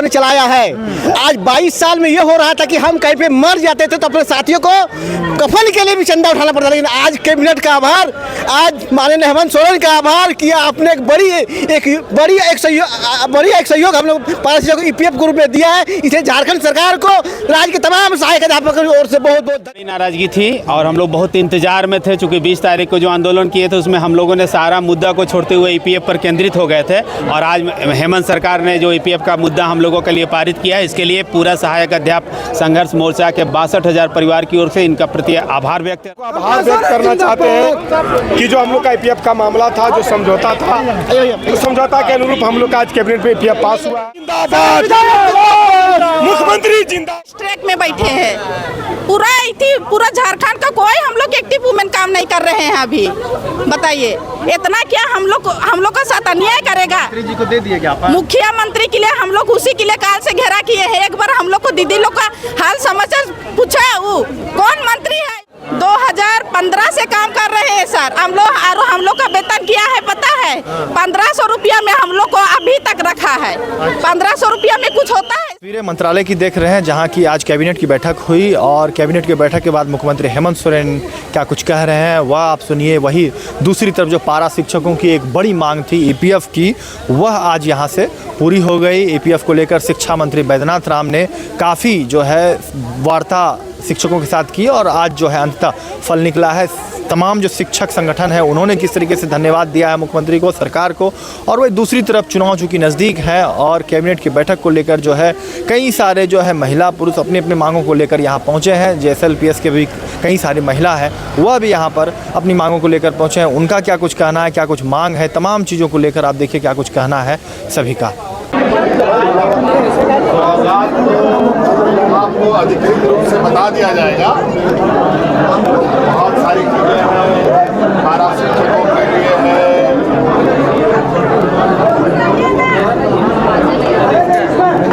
ने चलाया है। आज 22 साल में ये हो रहा था कि हम कहीं पे मर जाते थे तो अपने साथियों को कफन के लिए भी चंदा उठाना पड़ता, लेकिन आज कैबिनेट का आभार, आज माननीय हेमंत सोरेन का आभार किया आपने। एक बड़ी सहयोग हम लोग पारसियों को ईपीएफ ग्रुप में दिया है। इसे झारखंड सरकार को, राज्य के तमाम सहायक अध्यापकों की ओर से बहुत बहुत नाराजगी थी और हम लोग बहुत इंतजार में थे, चूंकि 20 तारीख को जो आंदोलन किए थे उसमें हम लोगों ने सारा मुद्दा को छोड़ते हुए ईपीएफ पर केंद्रित हो गए थे। और आज हेमंत सरकार ने जो ईपीएफ का मुद्दा हम लोगों के लिए पारित किया है, इसके लिए पूरा सहायक अध्यापक संघर्ष मोर्चा के 62,000 परिवार की ओर से इनका प्रति आभार व्यक्त करना चाहते हैं कि जो हम लोग का ईपीएफ का मामला था, जो समझौता था, उस समझौता के अनुरूप हम लोग का आज कैबिनेट में ईपीएफ पास हुआ। मुख्यमंत्री जिंदाबाद। स्ट्राइक में बैठे हैं पूरा झारखंड का कोई हम लोग एक्टिव वुमेन काम नहीं कर रहे हैं अभी। बताइए इतना क्या हम लोग का साथ अन्याय करेगा। जी को दे दिए क्या मुखिया मंत्री के लिए हम लोग उसी के लिए काल से घेरा किए हैं। एक बार हम लोग को दीदी लोग का हाल समाचार पूछा, वो कौन मंत्री है? 2015 से काम कर रहे हैं सर हम लोग का वेतन क्या है पता है? 1500 रुपया में हम लोग को अभी तक रखा है। 1500 रुपया में कुछ होता है? तस्वीरें मंत्रालय की देख रहे हैं, जहां की आज कैबिनेट की बैठक हुई और कैबिनेट की बैठक के बाद मुख्यमंत्री हेमंत सोरेन क्या कुछ कह रहे हैं वह आप सुनिए। वही दूसरी तरफ जो पारा शिक्षकों की एक बड़ी मांग थी ईपीएफ की, वह आज यहां से पूरी हो गई। ईपीएफ को लेकर शिक्षा मंत्री बैद्यनाथ राम ने काफ़ी जो है वार्ता शिक्षकों के साथ की और आज जो है अंततः फल निकला है। तमाम जो शिक्षक संगठन है उन्होंने किस तरीके से धन्यवाद दिया है मुख्यमंत्री को, सरकार को। और वही दूसरी तरफ चुनाव चूँकि नज़दीक है और कैबिनेट की बैठक को लेकर जो है कई सारे जो है महिला पुरुष अपनी अपनी मांगों को लेकर यहाँ पहुँचे हैं। JSLPS के भी कई सारी महिला है वह भी यहाँ पर अपनी मांगों को लेकर पहुँचे हैं। उनका क्या कुछ कहना है, क्या कुछ मांग है, तमाम चीज़ों को लेकर आप देखिए क्या कुछ कहना है सभी का। आपको अधिकृत रूप से बता दिया जाएगा। बहुत सारी चीज़ें हैं, पारा शिक्षकों के लिए है,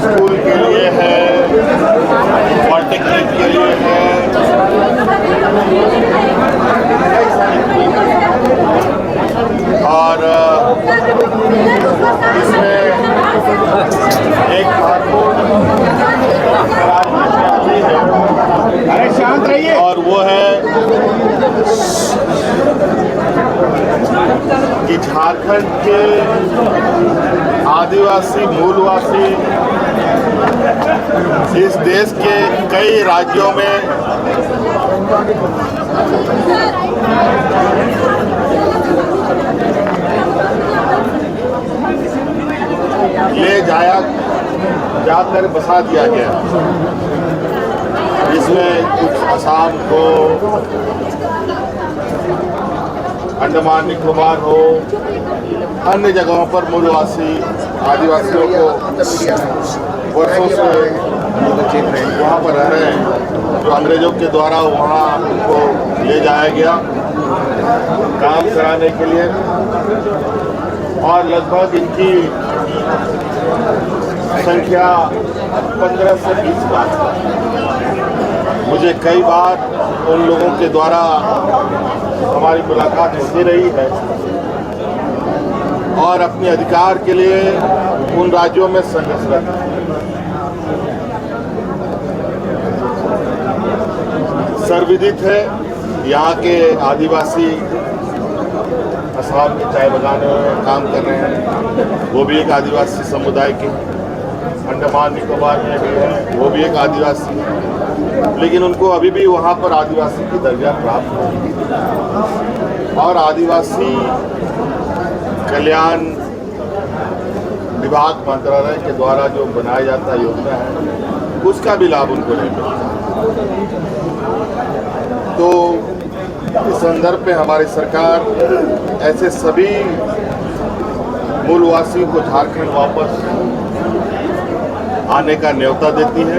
स्कूल के लिए है, पॉलिटेक्निक के लिए है, और इसमें एक शांत रहिए और वो है कि झारखंड के आदिवासी मूलवासी इस देश के कई राज्यों में ले जाकर बसा दिया गया। इसमें कुछ असम को, अंडमान निकोबार हो, अन्य जगहों पर मूलवासी आदिवासियों को वर्षों से वहाँ पर रह रहे हैं, जो अंग्रेजों के द्वारा वहाँ उनको ले जाया गया काम कराने के लिए। और लगभग इनकी संख्या 15 से 20 लाख। मुझे कई बार उन लोगों के द्वारा हमारी मुलाकात होती रही है और अपने अधिकार के लिए उन राज्यों में संघर्षरत है। सर्वविदित है यहाँ के आदिवासी असम के चाय बागानों में काम कर रहे हैं, वो भी एक आदिवासी समुदाय के। अंडमान निकोबार में भी है, वो भी एक आदिवासी, लेकिन उनको अभी भी वहाँ पर आदिवासी की दर्जा प्राप्त नहीं। और आदिवासी कल्याण विभाग मंत्रालय के द्वारा जो बनाया जाता योजना है उसका भी लाभ उनको नहीं मिलता। तो इस संदर्भ में हमारी सरकार ऐसे सभी मूलवासियों को झारखंड वापस आने का न्योता देती है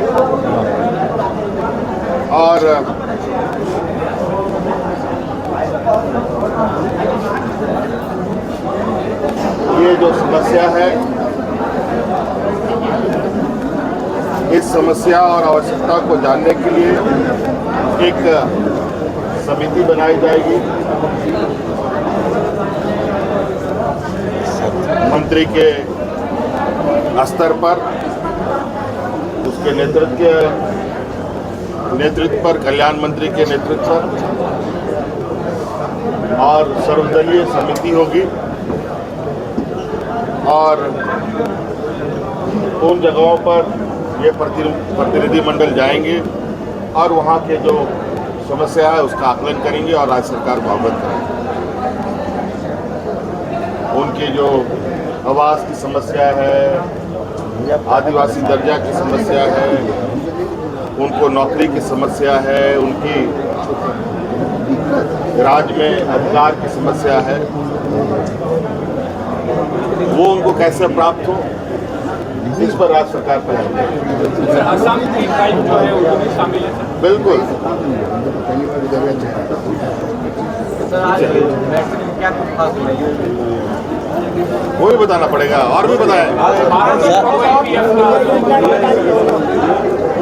और ये जो समस्या है, इस समस्या और आवश्यकता को जानने के लिए एक समिति बनाई जाएगी मंत्री के स्तर पर के नेतृत्व पर, कल्याण मंत्री के नेतृत्व पर और सर्वदलीय समिति होगी और उन जगहों पर ये प्रतिनिधि मंडल जाएंगे और वहाँ के जो समस्या है उसका आकलन करेंगे और राज्य सरकार को अवगत कराएंगे। उनकी जो आवास की समस्या है, आदिवासी दर्जा की समस्या है, उनको नौकरी की समस्या है, उनकी राज्य में अधिकार की समस्या है, वो उनको कैसे प्राप्त हो, इस पर राज्य सरकार पर बिल्कुल वो भी बताना पड़ेगा और भी बताएं।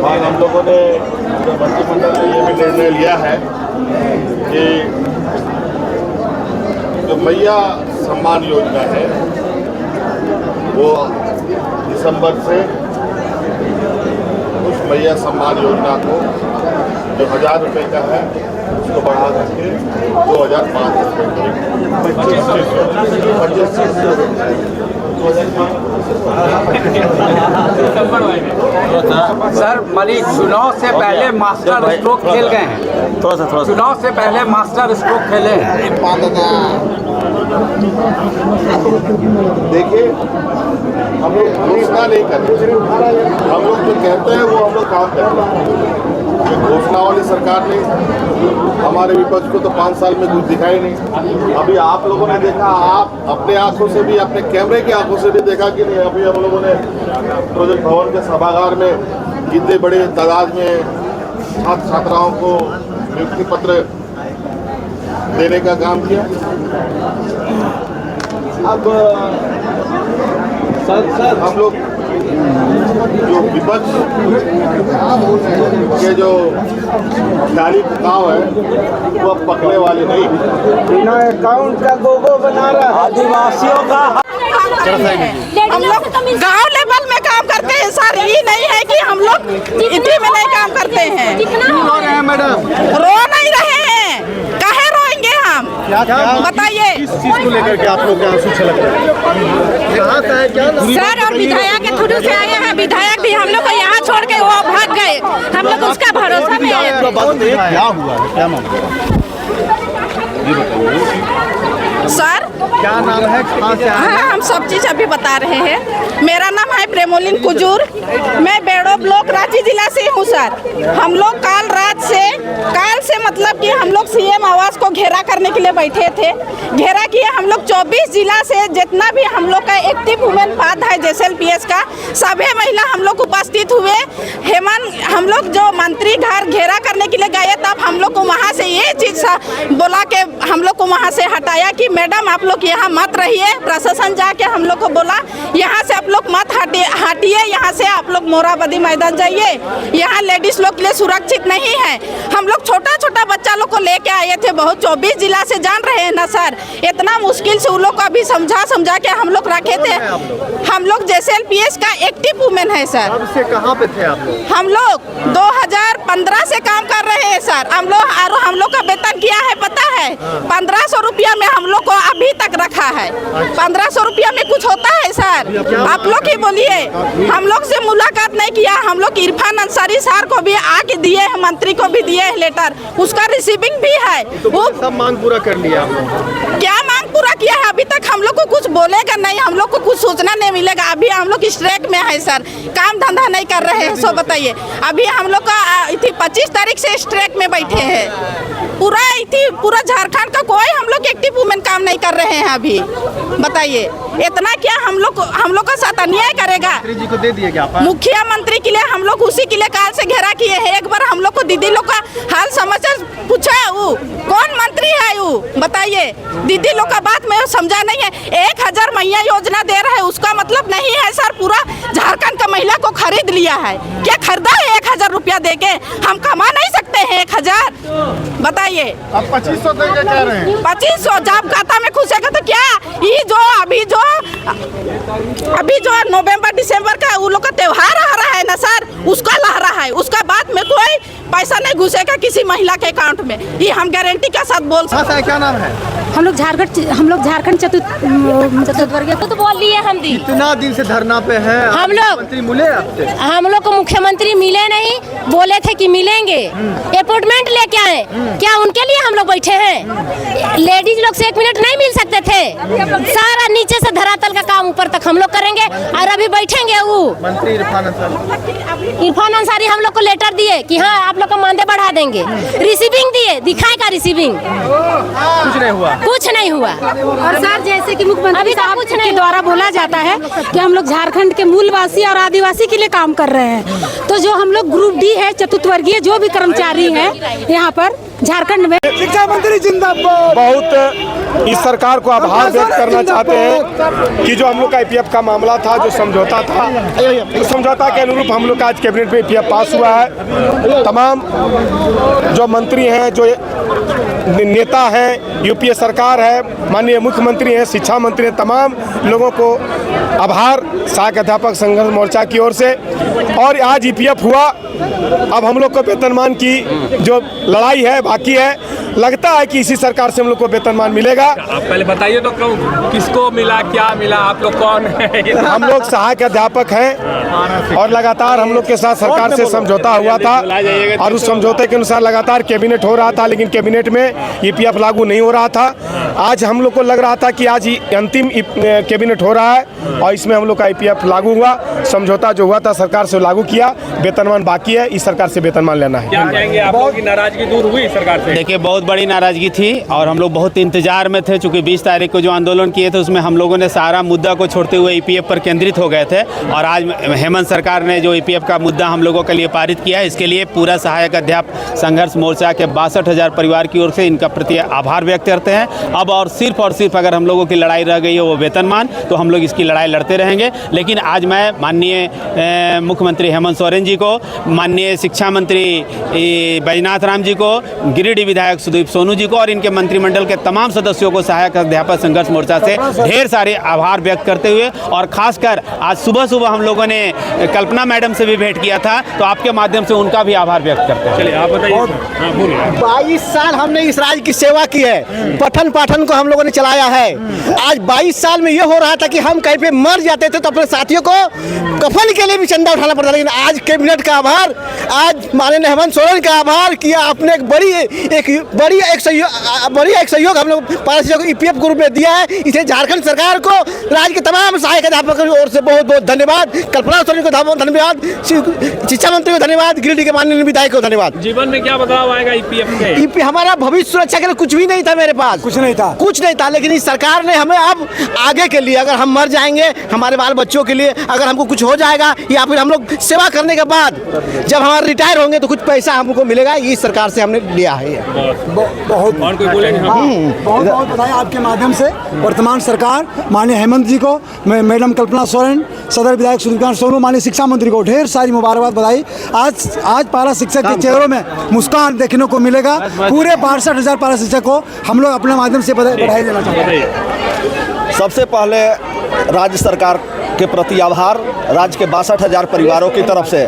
और हम लोगों ने मंत्रिमंडल ने ये भी निर्णय लिया है कि जो मैया सम्मान योजना है वो दिसंबर से उस मैया सम्मान योजना को जो 1000 रुपये का है उसको बढ़ा करके 2005 सर मलिक चुनाव से पहले मास्टर स्ट्रोक खेल गए हैं, चुनाव से पहले मास्टर स्ट्रोक खेले हैं। देखिए हम लोग घोषणा नहीं करते, हम लोग जो कहते हैं वो हम लोग काम करते हैं। ये घोषणा वाली सरकार ने हमारे विपक्ष को तो 5 साल में कुछ दिखाई नहीं। अभी आप लोगों ने देखा, आप अपने आंखों से भी, अपने कैमरे की आंखों से भी देखा कि नहीं। अभी हम लोगों ने प्रोजेक्ट भवन के सभागार में कितने बड़े तादाद में छात्र छात्राओं को नियुक्ति पत्र देने का काम किया। अब हम लोग जो विपक्ष के जो ख्याली पुकाव है वो अब पकड़ने वाले नहीं। बिना अकाउंट का गोगो बना रहा है आदिवासियों का। हम लोग गांव लेवल में काम करते हैं सर, ये नहीं है कि हम लोग सिटी में नहीं काम करते हैं। रो रहे हैं मैडम? रो नहीं रहे हैं, काहे रोएंगे हम, बताइए। किस चीज को लेकर के आप लोग के आंसू छलक रहे हैं? कहाँ से है, क्या सर और विधायक के थ्रू से आए हैं, विधायक भी हम लोग को यहाँ छोड़ के वो भाग गए, हम लोग उसका भरोसा में आए थे। क्या हुआ, क्या मामला? सर क्या नाम है, कहाँ से आए हैं? हाँ, हम सब चीज अभी बता रहे हैं। मेरा नाम है प्रेमोलिन कुजूर, मैं बेड़ो ब्लॉक रांची जिला से हूँ सर। हम लोग काल से मतलब कि हम लोग सीएम आवास को घेरा करने के लिए बैठे थे। घेरा किए हम लोग 24 जिला से जितना भी हम लोग का एक्टिव वुमेन पाद है JSLPS का, सभी महिला हम लोग उपस्थित हुए। हम लोग जो मंत्री घर घेरा करने के लिए गए तब हम लोग को वहाँ से ये चीज बोला के हम लोग को वहाँ से हटाया कि मैडम आप लोग यहाँ मत रहिए। प्रशासन जाके हम लोग को बोला यहाँ से आप लोग मत हटिए, यहाँ से आप लोग मोराबादी मैदान जाइए, यहाँ लेडीज लोग के लिए सुरक्षित नहीं है। हम लोग छोटा छोटा बच्चा लोग को लेके आए थे, बहुत 24 जिला से, जान रहे हैं ना सर। इतना मुश्किल से उन लोग को अभी समझा के हम लोग रखे थे। हम लोग JSLPS का एक्टिव वुमेन है सर। कब से कहाँ पे थे आप लोग? हम लोग 2015 से काम कर रहे हैं सर। हम लोग का वेतन क्या है पता है? 1500 रुपया में हम लोग को अभी तक रखा है। 1500 रुपया में कुछ होता है सर? आप लोग ही बोलिए। हम लोग से मुलाकात नहीं किया। हम लोग इरफान अंसारी सर को भी आके दिए हैं, मंत्री को भी दिए हैं लेटर, उसका रिसीविंग भी है। वो सब मांग पूरा कर लिया आप लोग? क्या मांग पूरा किया है? अभी तक हम लोग को कुछ बोलेगा नहीं, हम लोग को कुछ सूचना नहीं मिलेगा। अभी हम लोग स्ट्राइक में है सर, काम धंधा नहीं कर रहे हैं। सो बताइए, अभी हम लोग का 25 तारीख से स्ट्राइक में बैठे हैं। पूरा झारखंड का कोई हम लोग एक्टिव वुमेन काम नहीं कर रहे हैं अभी। बताइए, इतना क्या हम लोग का साथ अन्याय करेगा? जी को दे दिए क्या? मुखिया मंत्री के लिए हम लोग उसी के लिए काल से घेरा किए हैं। एक बार हम लोग को दीदी लोग का हाल समाचार पूछा, वो कौन मंत्री है वो बताइए। दीदी लोग का बात में समझा नहीं है। 1000 मैया योजना दे रहा है, उसका मतलब नहीं है सर पूरा झारखंड का महिला को खरीद लिया है। क्या खरीदा है 1000 रुपया दे के? हम कमा नहीं सकते हैं 1000? बताइए। अब 2500 देंगे कह रहे हैं। 2500 जब खाता में घुसेगा तो क्या? ये जो अभी जो नवंबर दिसंबर का वो लोग का त्योहार आ रहा है ना सर, उसका लहरा है, उसका बाद में कोई पैसा नहीं घुसेगा किसी महिला के अकाउंट में, ये हम गारंटी के साथ बोल सकते हैं। क्या नाम है? हम लोग झारखंड चतुर्थवर्गीय तो बोल लिए हम दी। कितना दिन से धरना पे है? हम लोग मंत्री मिले आपसे? हम लोग को मुख्यमंत्री मिले नहीं, बोले थे कि मिलेंगे, अपॉइंटमेंट लेके आए, क्या उनके लिए हम लोग बैठे हैं? लेडीज लोग से 1 मिनट नहीं मिल सकते थे? सारा नीचे से धरातल का काम ऊपर तक हम लोग करेंगे, और अभी बैठेंगे वो मंत्री इरफान अंसारी हम लोग को लेटर दिए कि हाँ आप लोग का मानदेय बढ़ा देंगे, रिसीविंग दिए, दिखाए का रिसीविंग, कुछ नहीं हुआ। कुछ नहीं हुआ। और सर जैसे कि मुख्यमंत्री साहब कुछ नहीं के द्वारा बोला जाता है कि हम लोग झारखंड के मूलवासी और आदिवासी के लिए काम कर रहे हैं, तो जो हम लोग ग्रुप डी है, चतुर्थवर्गीय जो भी कर्मचारी हैं यहाँ पर झारखंड में, शिक्षा मंत्री जिंदाबाद। बहुत इस सरकार को आभार व्यक्त करना चाहते हैं कि जो हम लोग का ईपीएफ का मामला था, जो समझौता था, उस समझौता के अनुरूप हम लोग का आज कैबिनेट में ईपीएफ पास हुआ है। तमाम जो मंत्री हैं, जो नेता हैं, यूपीए सरकार है, माननीय मुख्यमंत्री हैं, शिक्षा मंत्री हैं, तमाम लोगों को आभार सहायक अध्यापक संघर्ष मोर्चा की ओर से। और आज ईपीएफ हुआ, अब हम लोग को वेतनमान की जो लड़ाई है बाकी है, लगता है कि इसी सरकार से हम लोग को वेतनमान मिलेगा। आप पहले बताइए तो किसको मिला, क्या मिला, आप लोग कौन है? हम लोग सहायक अध्यापक हैं और लगातार हम लोग के साथ सरकार से समझौता हुआ था, और उस समझौते के अनुसार लगातार कैबिनेट हो रहा था, लेकिन कैबिनेट में ईपीएफ लागू नहीं हो रहा था। आज हम लोग को लग रहा था कि आज अंतिम कैबिनेट हो रहा है और इसमें हम लोग का ईपीएफ लागू हुआ। समझौता जो हुआ था सरकार से लागू किया, वेतनमान बाकी है, इस सरकार से वेतनमान लेना है। क्या कहेंगे, आप लोगों की नाराजगी दूर हुई सरकार से? देखिए, बहुत बड़ी नाराजगी थी और हम लोग बहुत इंतजार में थे, चूंकि 20 तारीख को जो आंदोलन किए थे उसमें हम लोगों ने सारा मुद्दा को छोड़ते हुए ईपीएफ पर केंद्रित हो गए थे, और आज हेमंत सरकार ने जो ईपीएफ का मुद्दा हम लोगों के लिए पारित किया है, इसके लिए पूरा सहायक अध्यापक संघर्ष मोर्चा के 62,000 परिवार की ओर से इनका प्रति आभार व्यक्त करते हैं। अब और सिर्फ अगर हम लोगों की लड़ाई रह गई है वो वेतनमान, तो हम लोग इसकी लड़ाई लड़ते रहेंगे। लेकिन आज मैं माननीय मुख्यमंत्री हेमंत सोरेन जी को, माननीय शिक्षा मंत्री बैजनाथ राम जी को, गिरिडीह विधायक सुदीप सोनू जी को और इनके मंत्रिमंडल के तमाम सदस्यों को सहायक अध्यापक संघर्ष मोर्चा से ढेर सारे आभार व्यक्त करते हुए, और खासकर आज सुबह हम लोगों ने कल्पना मैडम से भी भेंट किया था, तो आपके माध्यम से उनका भी आभार व्यक्त करते हैं। चलिए आप बताइए। 22 साल हमने इस राज्य की सेवा की है, पठन पाठन को हम लोगों ने चलाया है। आज 22 साल में ये हो रहा था कि हम कहीं पे मर जाते थे तो अपने साथियों को कफन के लिए भी चंदा उठाना पड़ता, लेकिन आज कैबिनेट का आभार, आज माननीय हेमंत सोरेन का आभार किया आपने, एक बड़ी सहयोग हम लोग पारस ईपीएफ ग्रुप में दिया है। इसे झारखंड सरकार को, राज्य के तमाम सहायक अध्यापकों की ओर से बहुत बहुत धन्यवाद, कल्पना सोरेन को धन्यवाद, शिक्षा मंत्री को धन्यवाद, गिरिडीह के माननीय विधायक को धन्यवाद। जीवन में क्या बदलाव आएगा ईपीएफ से? ईपीएफ हमारा भविष्य सुरक्षा के लिए कुछ भी नहीं था, मेरे पास कुछ नहीं था, लेकिन इस सरकार ने हमें अब आगे के लिए, अगर हम मर जाएंगे, हमारे बाल बच्चों के लिए अगर हमको कुछ हो जाएगा, या फिर हम लोग सेवा करने के बाद जब हमारे रिटायर होंगे तो कुछ पैसा हमको मिलेगा, ये सरकार से हमने लिया है। बहुत और कोई बोलेंगे? बहुत बधाई आपके माध्यम से वर्तमान सरकार, माननीय हेमंत जी को, मैडम कल्पना सोरेन, सदर विधायक सुदीप सोनू, माननीय शिक्षा मंत्री को ढेर सारी मुबारकबाद, बधाई। आज पारा शिक्षक के चेहरों में मुस्कान देखने को मिलेगा। पूरे 62,000 पारा शिक्षक को हम लोग अपने माध्यम से बधाई देना चाहते हैं। सबसे पहले राज्य सरकार के प्रति आभार, राज्य के 62,000 परिवारों की तरफ से,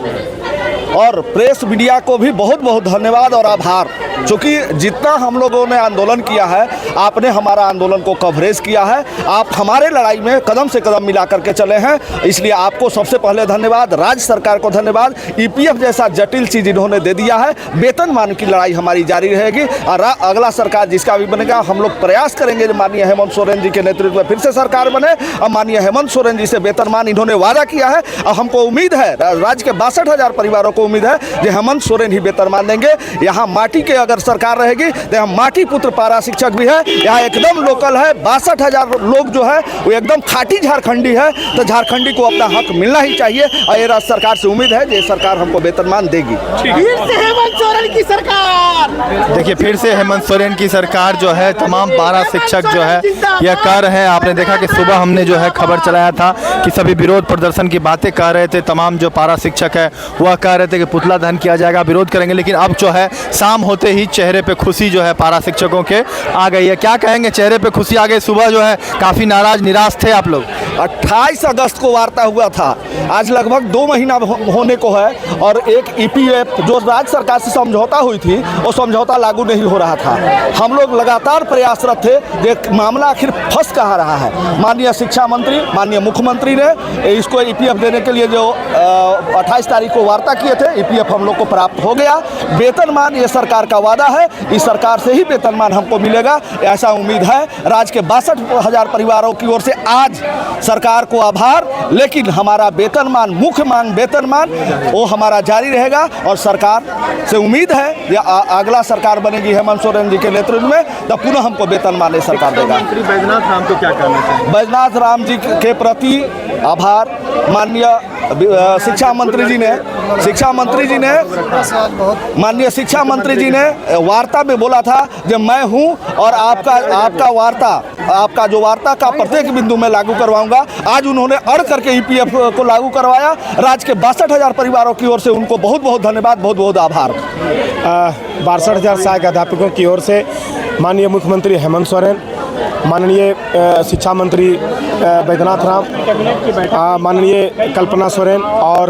और प्रेस मीडिया को भी बहुत बहुत धन्यवाद और आभार, क्योंकि जितना हम लोगों ने आंदोलन किया है, आपने हमारा आंदोलन को कवरेज किया है, आप हमारे लड़ाई में कदम से कदम मिला करके चले हैं, इसलिए आपको सबसे पहले धन्यवाद। राज्य सरकार को धन्यवाद। ईपीएफ जैसा जटिल चीज़ इन्होंने दे दिया है। वेतनमान की लड़ाई हमारी जारी रहेगी, और अगला सरकार जिसका भी बनेगा, हम लोग प्रयास करेंगे माननीय हेमंत सोरेन जी के नेतृत्व में फिर से सरकार बने, और माननीय हेमंत सोरेन जी से वेतनमान इन्होंने वादा किया है, और हमको उम्मीद है, राज्य के 62,000 परिवारों को उम्मीद है कि हेमंत सोरेन ही वेतनमान देंगे। यहाँ माटी के अगर सरकार रहेगी तो यहाँ माटी पुत्र पारा शिक्षक भी है, यहाँ एकदम लोकल है। 62,000 लोग जो है वो एकदम खाटी झारखंडी है, तो झारखंडी को अपना हक मिलना ही चाहिए, और ये राज्य सरकार से उम्मीद है कि ये सरकार हमको वेतनमान देगी। फिर से हेमंत सोरेन की सरकार, देखिए, फिर से हेमंत सोरेन की सरकार जो है, तमाम पारा शिक्षक जो है यह कर रहे हैं। आपने देखा कि सुबह हमने जो है खबर चलाया था कि सभी विरोध प्रदर्शन की बातें कर रहे थे, तमाम जो पारा शिक्षक है वह कह रहे थे कि पुतला दहन किया जाएगा, विरोध करेंगे, लेकिन अब जो है शाम होते ही चेहरे पे खुशी जो है पारा शिक्षकों के आ गई है। क्या कहेंगे, चेहरे पे खुशी आ गई? सुबह जो है काफ़ी नाराज निराश थे आप लोग? 28 अगस्त को वार्ता हुआ था। आज लगभग 2 महीना होने को है और एक ईपीएफ जो राज्य सरकार से समझौता हुई थी वो समझौता लागू नहीं हो रहा था। हम लोग लगातार प्रयासरत थे कि मामला आखिर फंस कहाँ रहा है। माननीय शिक्षा मंत्री, माननीय मुख्यमंत्री ने इसको ईपीएफ देने के लिए जो 28 तारीख को वार्ता किए थे, ईपीएफ हम लोग को प्राप्त हो गया। वेतनमान ये सरकार का वादा है, इस सरकार से ही वेतनमान हमको मिलेगा, ऐसा उम्मीद है। राज्य के 62,000 परिवारों की ओर से आज सरकार को आभार, लेकिन हमारा वेतनमान, मुख्य मांग वेतनमान, वो हमारा जारी रहेगा और सरकार से उम्मीद है या अगला सरकार बनेगी हेमंत सोरेन जी के नेतृत्व में, तब पुनः हमको वेतनमान सरकार देगा। मंत्री बैजनाथ राम को क्या कहना चाहिए? बैजनाथ राम जी के प्रति आभार। माननीय शिक्षा मंत्री जी ने माननीय शिक्षा मंत्री जी ने वार्ता में बोला था कि मैं हूं और आपका जो वार्ता का प्रत्येक बिंदु में लागू करवाऊंगा। आज उन्होंने अड़ करके ईपीएफ को लागू करवाया। राज्य के 62,000 परिवारों की ओर से उनको बहुत बहुत धन्यवाद, बहुत बहुत आभार। 62,000 सहायक अध्यापकों की ओर से माननीय मुख्यमंत्री हेमंत सोरेन, माननीय शिक्षा मंत्री बैद्यनाथ राम, माननीय कल्पना सोरेन और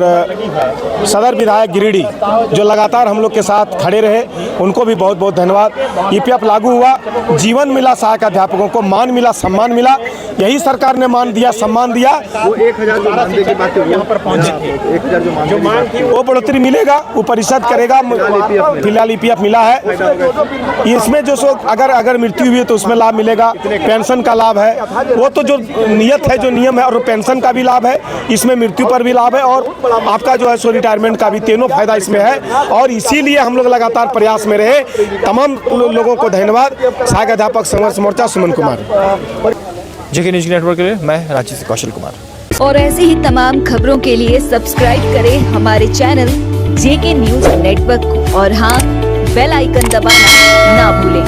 सदर विधायक गिरिडीह जो लगातार हम लोग के साथ खड़े रहे, उनको भी बहुत बहुत धन्यवाद। ईपीएफ लागू हुआ, जीवन मिला सहायक अध्यापकों को, मान मिला, सम्मान मिला। यही सरकार ने मान दिया, सम्मान दिया। वो 1,000 जो मान की बात थी यहाँ पर पहुँचे, 1,000 जो मान थी वो बढ़ोतरी मिलेगा, वो परिषद करेगा। फिलहाल ईपीएफ मिला है, इसमें जो अगर मृत्यु हुई है तो उसमें लाभ मिलेगा। पेंशन का लाभ है, वो तो जो नियत है, जो नियम है, और पेंशन का भी लाभ है, इसमें मृत्यु पर भी लाभ है और आपका जो है सो रिटायरमेंट का भी, तीनों फायदा इसमें है। और इसीलिए हम लोग लगातार प्रयास में रहे। तमाम लोगों को धन्यवाद। सहायक अध्यापक संघर्ष मोर्चा, सुमन कुमार। जेके न्यूज नेटवर्क के लिए मैं रांची से कौशल कुमार। और ऐसे ही तमाम खबरों के लिए सब्सक्राइब करें हमारे चैनल जेके न्यूज नेटवर्क को और हाँ, बेल आइकन दबाना ना भूलें।